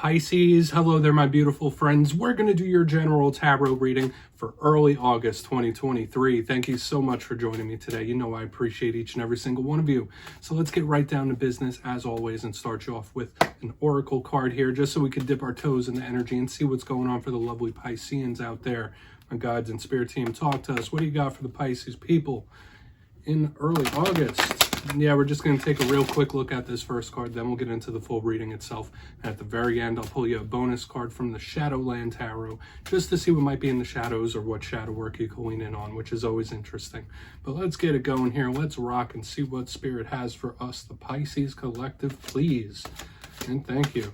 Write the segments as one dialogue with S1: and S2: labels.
S1: Pisces, hello there, my beautiful friends. We're going to do your general tarot reading for early August 2023. Thank you so much for joining me today. You know I appreciate each and every single one of you. So let's get right down to business as always and start you off with an oracle card here just so we can dip our toes in the energy and see what's going on for the lovely Pisceans out there. My guides and spirit team, talk to us. What do you got for the Pisces people in early August? Yeah, we're just going to take a real quick look at this first card, then we'll get into the full reading itself. And at the very end, I'll pull you a bonus card from the Shadowland Tarot, just to see what might be in the shadows or what shadow work you can lean in on, which is always interesting. But let's get it going here. Let's rock and see what Spirit has for us, the Pisces Collective, please. And thank you.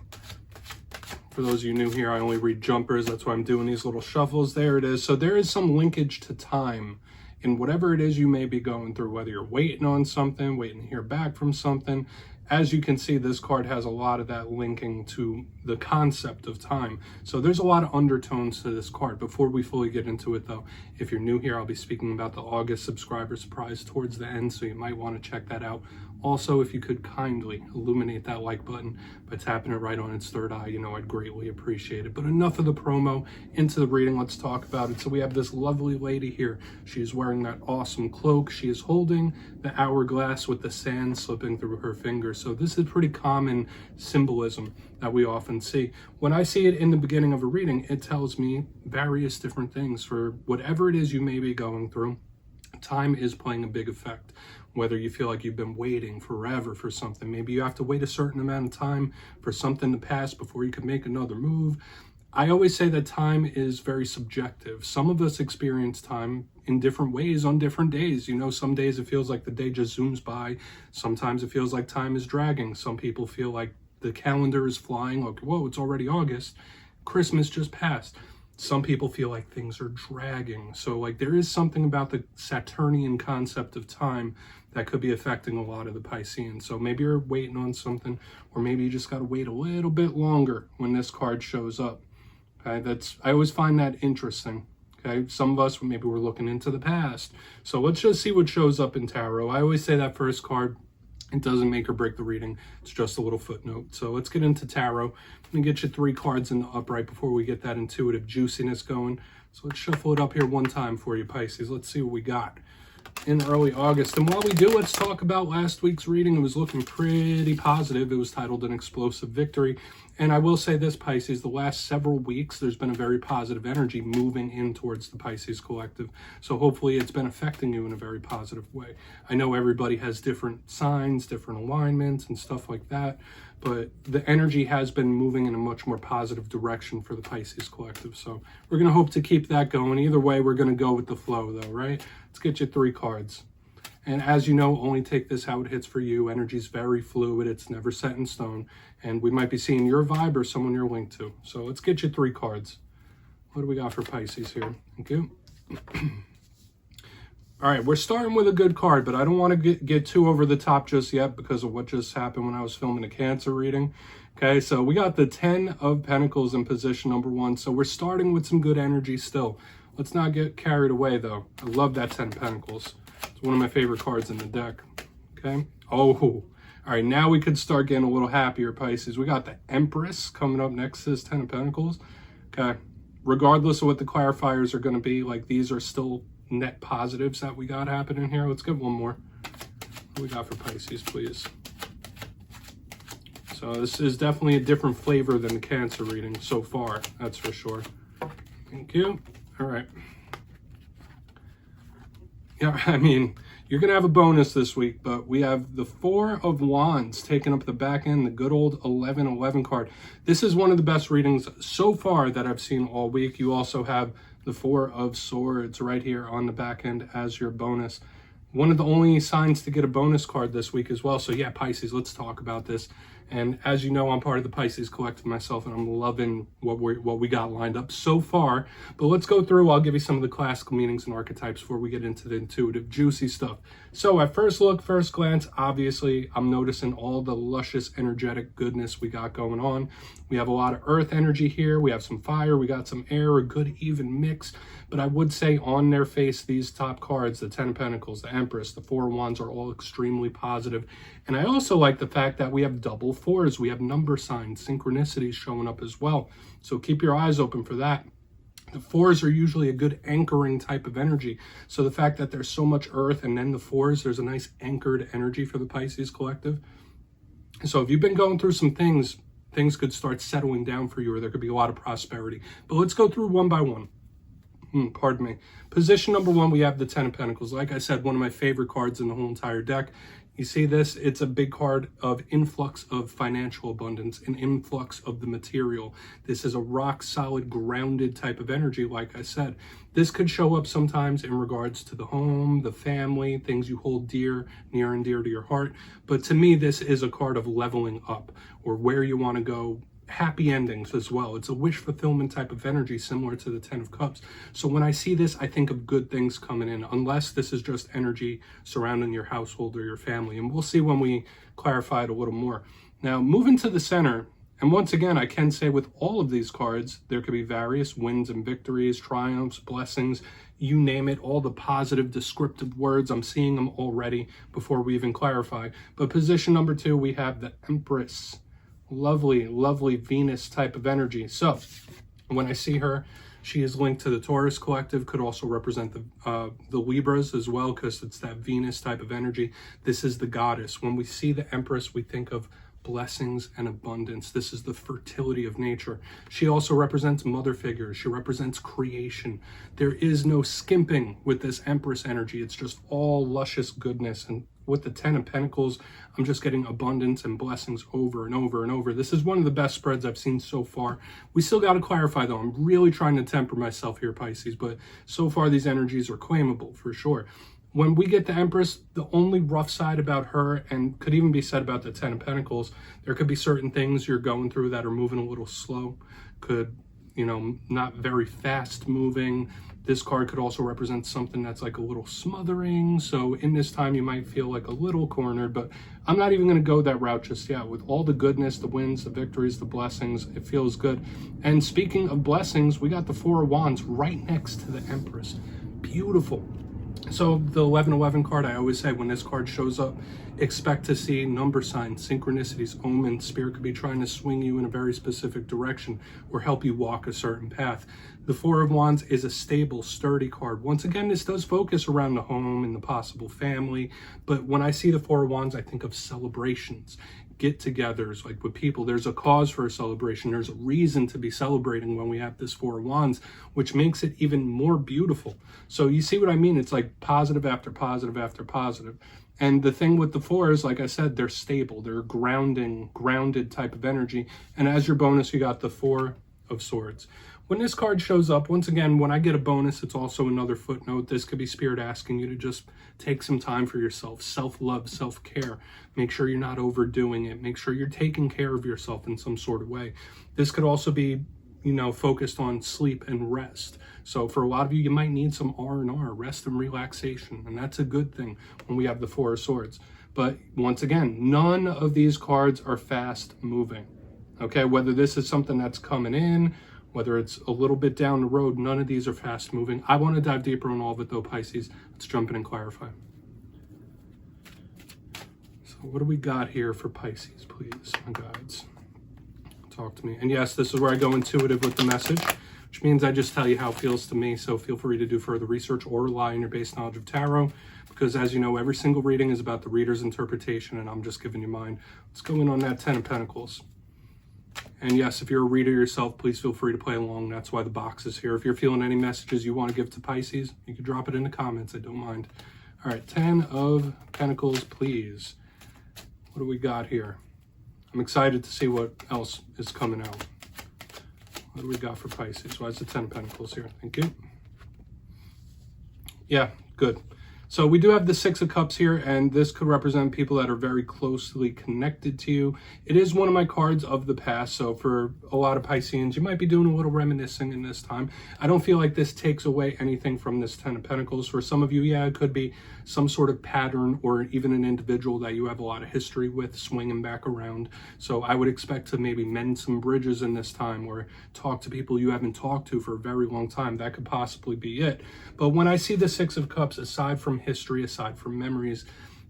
S1: For those of you new here, I only read jumpers. That's why I'm doing these little shuffles. There it is. So there is some linkage to time in whatever it is you may be going through, whether you're waiting on something, waiting to hear back from something. As you can see, this card has a lot of that linking to the concept of time. So there's a lot of undertones to this card. Before we fully get into it though, if you're new here, I'll be speaking about the August subscriber surprise towards the end, so you might want to check that out. Also, if you could kindly illuminate that like button by tapping it right on its third eye, you know I'd greatly appreciate it. But enough of the promo, into the reading, let's talk about it. So we have this lovely lady here. She is wearing that awesome cloak. She is holding the hourglass with the sand slipping through her fingers. So this is pretty common symbolism that we often see. When I see it in the beginning of a reading, it tells me various different things for whatever it is you may be going through. Time is playing a big effect. Whether you feel like you've been waiting forever for something, maybe you have to wait a certain amount of time for something to pass before you can make another move. I always say that time is very subjective. Some of us experience time in different ways on different days. You know, some days it feels like the day just zooms by. Sometimes it feels like time is dragging. Some people feel like the calendar is flying, like, whoa, it's already August. Christmas just passed. Some people feel like things are dragging. So like there is something about the Saturnian concept of time that could be affecting a lot of the Pisceans. So maybe you're waiting on something, or maybe you just got to wait a little bit longer when this card shows up. Okay, I always find that interesting. Okay, some of us, maybe we're looking into the past. So let's just see what shows up in tarot. I always say that first card, it doesn't make or break the reading. It's just a little footnote. So let's get into tarot. I'm going to get you 3 cards in the upright before we get that intuitive juiciness going. So let's shuffle it up here one time for you, Pisces. Let's see what we got in early August. And while we do, let's talk about last week's reading. It was looking pretty positive. It was titled An Explosive Victory. And I will say this, Pisces, the last several weeks, there's been a very positive energy moving in towards the Pisces Collective. So hopefully it's been affecting you in a very positive way. I know everybody has different signs, different alignments and stuff like that, but the energy has been moving in a much more positive direction for the Pisces Collective. So we're going to hope to keep that going. Either way, we're going to go with the flow though, right? Let's get you 3 cards. And as you know, only take this how it hits for you. Energy is very fluid. It's never set in stone. And we might be seeing your vibe or someone you're linked to. So let's get you 3 cards. What do we got for Pisces here? Thank you. All right, we're starting with a good card, but I don't want to get too over the top just yet because of what just happened when I was filming a Cancer reading. Okay, so we got the 10 of Pentacles in position number 1. So we're starting with some good energy still. Let's not get carried away, though. I love that 10 of Pentacles. It's one of my favorite cards in the deck. Okay. Oh, all right. Now we could start getting a little happier, Pisces. We got the Empress coming up next to this 10 of Pentacles. Okay. Regardless of what the clarifiers are going to be, like these are still net positives that we got happening here. Let's get one more. What do we got for Pisces, please? So this is definitely a different flavor than the Cancer reading so far. That's for sure. Thank you. All right. Yeah, I mean, you're going to have a bonus this week, but we have the 4 of Wands taking up the back end, the good old 11-11 card. This is one of the best readings so far that I've seen all week. You also have the 4 of Swords right here on the back end as your bonus. One of the only signs to get a bonus card this week as well. So yeah, Pisces, let's talk about this. And as you know, I'm part of the Pisces Collective myself, and I'm loving what we got lined up so far. But let's go through. I'll give you some of the classical meanings and archetypes before we get into the intuitive, juicy stuff. So at first look, first glance, obviously, I'm noticing all the luscious, energetic goodness we got going on. We have a lot of earth energy here. We have some fire. We got some air, a good even mix. But I would say on their face, these top cards, the 10 of Pentacles, the Empress, the 4 of Wands are all extremely positive. And I also like the fact that we have double fours, we have number signs, synchronicities showing up as well. So keep your eyes open for that. The fours are usually a good anchoring type of energy. So the fact that there's so much earth and then the fours, there's a nice anchored energy for the Pisces collective. So if you've been going through some things could start settling down for you, or there could be a lot of prosperity. But let's go through one by one. Pardon me. Position number one, we have the Ten of Pentacles. Like I said, one of my favorite cards in the whole entire deck. You see this? It's a big card of influx of financial abundance, an influx of the material. This is a rock solid, grounded type of energy, like I said. This could show up sometimes in regards to the home, the family, things you hold dear, near and dear to your heart. But to me, this is a card of leveling up, or where you want to go. Happy endings as well. It's a wish fulfillment type of energy, similar to the Ten of Cups. So when I see this, I think of good things coming in, unless this is just energy surrounding your household or your family. And we'll see when we clarify it a little more. Now, moving to the center, and once again, I can say with all of these cards, there could be various wins and victories, triumphs, blessings, you name it, all the positive descriptive words. I'm seeing them already before we even clarify. But position number two, we have the Empress. Lovely, lovely Venus type of energy. So when I see her, she is linked to the Taurus collective, could also represent the Libras as well, because it's that Venus type of energy. This is the goddess. When we see the Empress, we think of blessings and abundance. This is the fertility of nature. She also represents mother figures. She represents creation. There is no skimping with this Empress energy. It's just all luscious goodness. And with the Ten of Pentacles, I'm just getting abundance and blessings over and over and over. This is one of the best spreads I've seen so far. We still got to clarify, though. I'm really trying to temper myself here, Pisces, but so far these energies are claimable for sure. When we get the Empress, the only rough side about her, and could even be said about the Ten of Pentacles, there could be certain things you're going through that are moving a little slow, could, not very fast moving. This card could also represent something that's like a little smothering. So in this time, you might feel like a little cornered, but I'm not even going to go that route just yet. With all the goodness, the wins, the victories, the blessings, it feels good. And speaking of blessings, we got the Four of Wands right next to the Empress. Beautiful. So the 1111 card, I always say when this card shows up, expect to see number signs, synchronicities, omens. Spirit could be trying to swing you in a very specific direction or help you walk a certain path. The Four of Wands is a stable, sturdy card. Once again, this does focus around the home and the possible family. But when I see the Four of Wands, I think of celebrations, get-togethers, like with people. There's a cause for a celebration. There's a reason to be celebrating when we have this Four of Wands, which makes it even more beautiful. So you see what I mean? It's like positive after positive after positive. And the thing with the fours, like I said, they're stable. They're grounded type of energy. And as your bonus, you got the Four of Swords. When this card shows up, once again, when I get a bonus, it's also another footnote. This could be Spirit asking you to just take some time for yourself, self-love, self-care. Make sure you're not overdoing it. Make sure you're taking care of yourself in some sort of way. This could also be, focused on sleep and rest. So for a lot of you, you might need some R&R, rest and relaxation. And that's a good thing when we have the Four of Swords. But once again, none of these cards are fast moving. Okay, whether this is something that's coming in, whether it's a little bit down the road, none of these are fast moving. I want to dive deeper on all of it though, Pisces. Let's jump in and clarify. So what do we got here for Pisces, please, my guides? Talk to me. And yes, this is where I go intuitive with the message, which means I just tell you how it feels to me. So feel free to do further research or rely on your base knowledge of tarot, because as you know, every single reading is about the reader's interpretation, and I'm just giving you mine. Let's go in on that Ten of Pentacles. And yes, if you're a reader yourself, please feel free to play along. That's why the box is here. If you're feeling any messages you want to give to Pisces, you can drop it in the comments. I don't mind. All right, 10 of Pentacles, please. What do we got here? I'm excited to see what else is coming out. What do we got for Pisces? Why is the 10 of Pentacles here? Thank you. Yeah, good. So we do have the Six of Cups here, and this could represent people that are very closely connected to you. It is one of my cards of the past, so for a lot of Pisceans, you might be doing a little reminiscing in this time. I don't feel like this takes away anything from this Ten of Pentacles. For some of you, yeah, it could be some sort of pattern or even an individual that you have a lot of history with swinging back around. So I would expect to maybe mend some bridges in this time or talk to people you haven't talked to for a very long time. That could possibly be it. But when I see the Six of Cups, aside from history, aside from memories,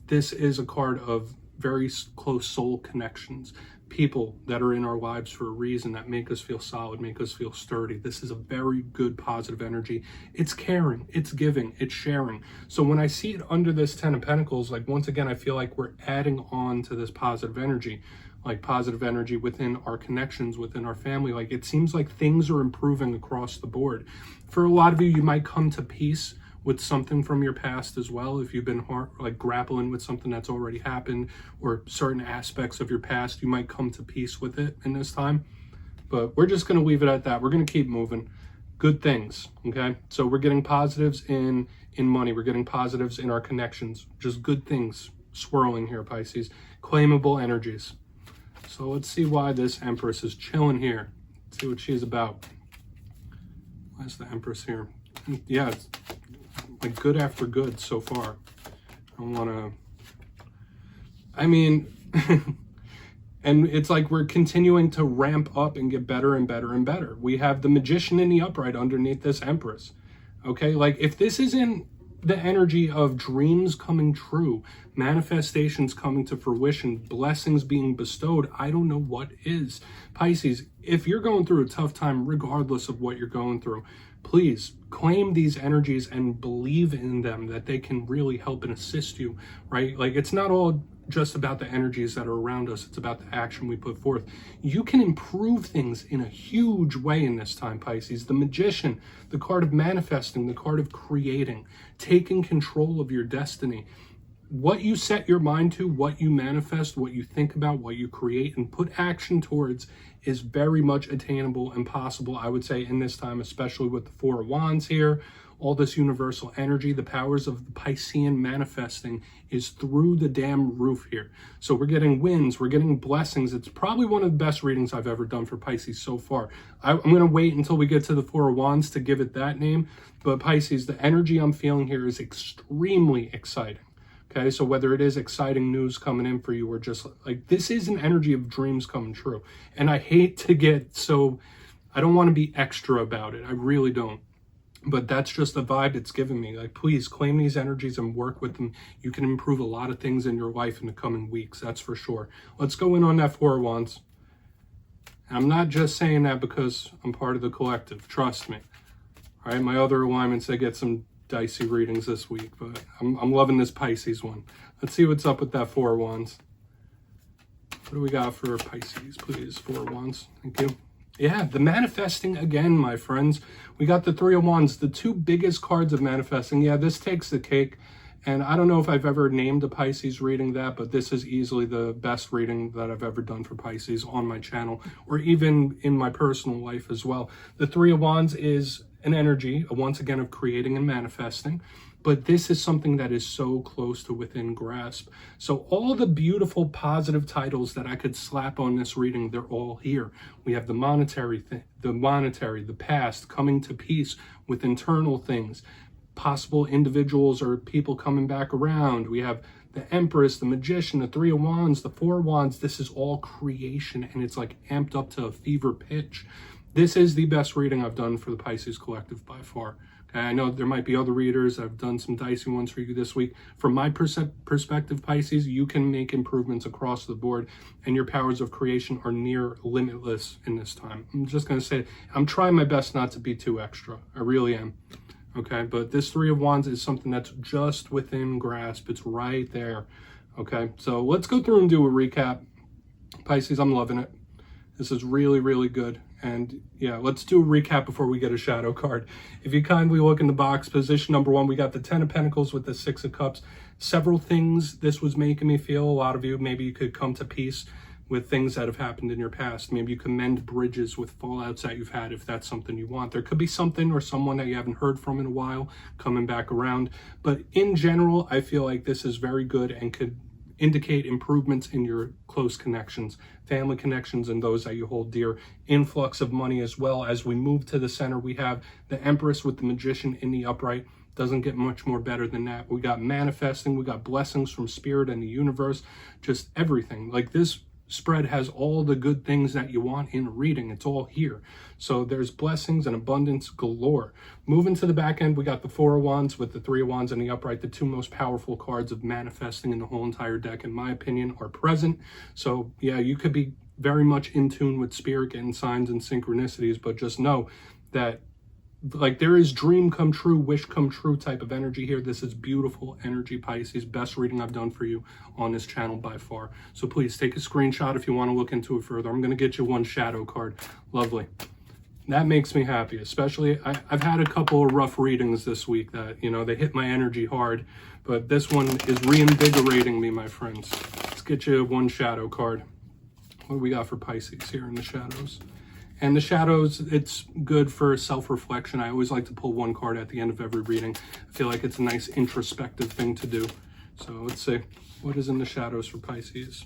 S1: this is a card of very close soul connections, people that are in our lives for a reason, that make us feel solid, make us feel sturdy. This is a very good positive energy. It's caring, it's giving, it's sharing. So when I see it under this 10 of Pentacles, like once again, I feel like we're adding on to this positive energy, like positive energy within our connections, within our family. Like it seems like things are improving across the board. For a lot of you, you might come to peace with something from your past as well. If you've been grappling with something that's already happened, or certain aspects of your past, you might come to peace with it in this time. But we're just going to leave it at that. We're going to keep moving. Good things, okay? So we're getting positives in money. We're getting positives in our connections. Just good things swirling here, Pisces. Claimable energies. So let's see why this Empress is chilling here. Let's see what she's about. Why's the Empress here? Yeah, it's like good after good so far. I don't want to, I mean, and it's like we're continuing to ramp up and get better and better and better. We have the Magician in the upright underneath this Empress. Okay, like if this isn't the energy of dreams coming true, manifestations coming to fruition, blessings being bestowed, I don't know what is. Pisces, if you're going through a tough time, regardless of what you're going through, please claim these energies and believe in them, that they can really help and assist you, right? Like it's not all just about the energies that are around us. It's about the action we put forth. You can improve things in a huge way in this time, Pisces. The Magician, the card of manifesting, the card of creating, taking control of your destiny. What you set your mind to, what you manifest, what you think about, what you create and put action towards is very much attainable and possible, I would say, in this time, especially with the Four of Wands here. All this universal energy, the powers of the Piscean manifesting is through the damn roof here. So we're getting wins, we're getting blessings. It's probably one of the best readings I've ever done for Pisces so far. I'm going to wait until we get to the Four of Wands to give it that name. But Pisces, the energy I'm feeling here is extremely exciting. Okay, so whether it is exciting news coming in for you or just like, this is an energy of dreams coming true. And I hate to get so, I don't want to be extra about it. I really don't. But that's just the vibe it's giving me. Like, please claim these energies and work with them. You can improve a lot of things in your life in the coming weeks, that's for sure. Let's go in on that Four of Wands. And I'm not just saying that because I'm part of the collective. Trust me. All right, my other alignments, they get some dicey readings this week, but I'm loving this Pisces one. Let's see what's up with that Four of Wands. What do we got for Pisces, please? Four of Wands. Thank you. Yeah, the manifesting again, my friends. We got the Three of Wands, the two biggest cards of manifesting. Yeah, this takes the cake. And I don't know if I've ever named a Pisces reading that, but this is easily the best reading that I've ever done for Pisces on my channel, or even in my personal life as well. The Three of Wands is an energy, once again, of creating and manifesting. But this is something that is so close to within grasp. So all the beautiful positive titles that I could slap on this reading, they're all here. We have the monetary, the past, coming to peace with internal things, possible individuals or people coming back around. We have the Empress, the Magician, the Three of Wands, the Four of Wands. This is all creation, and it's like amped up to a fever pitch. This is the best reading I've done for the Pisces Collective by far. Okay, I know there might be other readers. I've done some dicey ones for you this week. From my perspective, Pisces, you can make improvements across the board, and your powers of creation are near limitless in this time. I'm just going to say, I'm trying my best not to be too extra. I really am. Okay, but this Three of Wands is something that's just within grasp. It's right there. Okay, so let's go through and do a recap. Pisces, I'm loving it. This is really, really good. And yeah, let's do a recap before we get a shadow card. If you kindly look in the box, position number 1, we got the 10 of Pentacles with the 6 of Cups. Several things this was making me feel. A lot of you, maybe you could come to peace with things that have happened in your past. Maybe you can mend bridges with fallouts that you've had if that's something you want. There could be something or someone that you haven't heard from in a while coming back around. But in general, I feel like this is very good and could indicate improvements in your close connections, family connections, and those that you hold dear. Influx of money as well. As we move to the center, we have the Empress with the Magician in the upright. Doesn't get much more better than that. We got manifesting, we got blessings from spirit and the universe, just everything. Like this spread has all the good things that you want in reading. It's all here. So there's blessings and abundance galore. Moving to the back end, we got the Four of Wands with the Three of Wands in the upright. The two most powerful cards of manifesting in the whole entire deck, in my opinion, are present. So yeah, you could be very much in tune with spirit, getting signs and synchronicities, but just know that like there is dream come true, wish come true type of energy here. This is beautiful energy, Pisces. Best reading I've done for you on this channel by far. So please take a screenshot if you want to look into it further. I'm going to get you one shadow card. Lovely. That makes me happy, especially I've had a couple of rough readings this week that, you know, they hit my energy hard, but this one is reinvigorating me, my friends. Let's get you one shadow card. What do we got for Pisces here in the shadows? And the shadows, it's good for self-reflection. I always like to pull one card at the end of every reading. I feel like it's a nice introspective thing to do. So let's see, what is in the shadows for Pisces?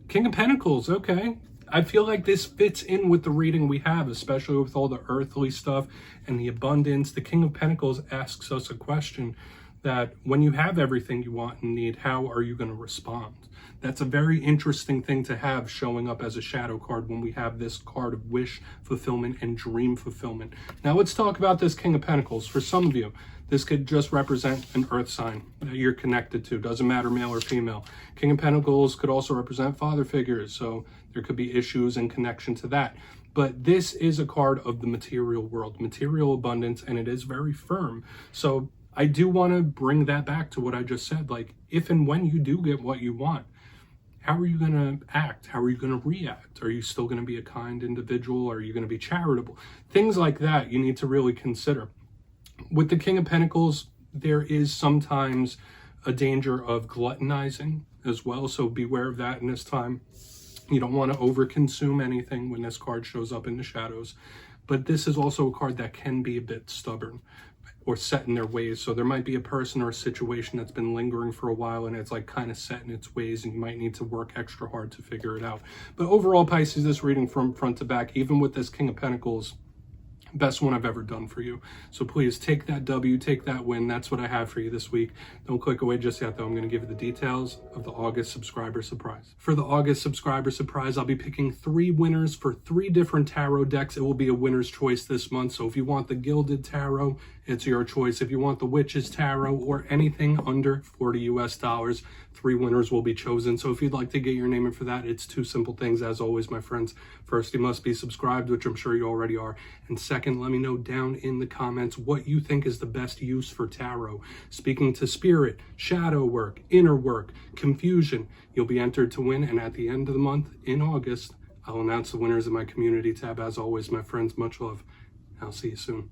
S1: King of Pentacles, okay. I feel like this fits in with the reading we have, especially with all the earthly stuff and the abundance. The King of Pentacles asks us a question that when you have everything you want and need, how are you going to respond? That's a very interesting thing to have showing up as a shadow card when we have this card of wish fulfillment and dream fulfillment. Now let's talk about this King of Pentacles. For some of you, this could just represent an earth sign that you're connected to. Doesn't matter male or female. King of Pentacles could also represent father figures, so there could be issues in connection to that. But this is a card of the material world, material abundance, and it is very firm. So I do want to bring that back to what I just said. Like, if and when you do get what you want, how are you going to act? How are you going to react? Are you still going to be a kind individual? Are you going to be charitable? Things like that you need to really consider. With the King of Pentacles, there is sometimes a danger of gluttonizing as well. So beware of that in this time. You don't want to overconsume anything when this card shows up in the shadows. But this is also a card that can be a bit stubborn or set in their ways. So there might be a person or a situation that's been lingering for a while and it's like kind of set in its ways, and you might need to work extra hard to figure it out. But overall, Pisces, this reading from front to back, even with this King of Pentacles, best one I've ever done for you. So please take that W, take that win. That's what I have for you this week. Don't click away just yet, though. I'm going to give you the details of the August subscriber surprise. For the August subscriber surprise, I'll be picking 3 winners for 3 different tarot decks. It will be a winner's choice this month. So if you want the Gilded Tarot, it's your choice. If you want the Witch's Tarot or anything under $40 US, 3 winners will be chosen. So if you'd like to get your name in for that, it's 2 simple things as always, my friends. First, you must be subscribed, which I'm sure you already are. And second, let me know down in the comments what you think is the best use for tarot. Speaking to spirit, shadow work, inner work, confusion, you'll be entered to win. And at the end of the month in August, I'll announce the winners in my community tab. As always, my friends, much love. I'll see you soon.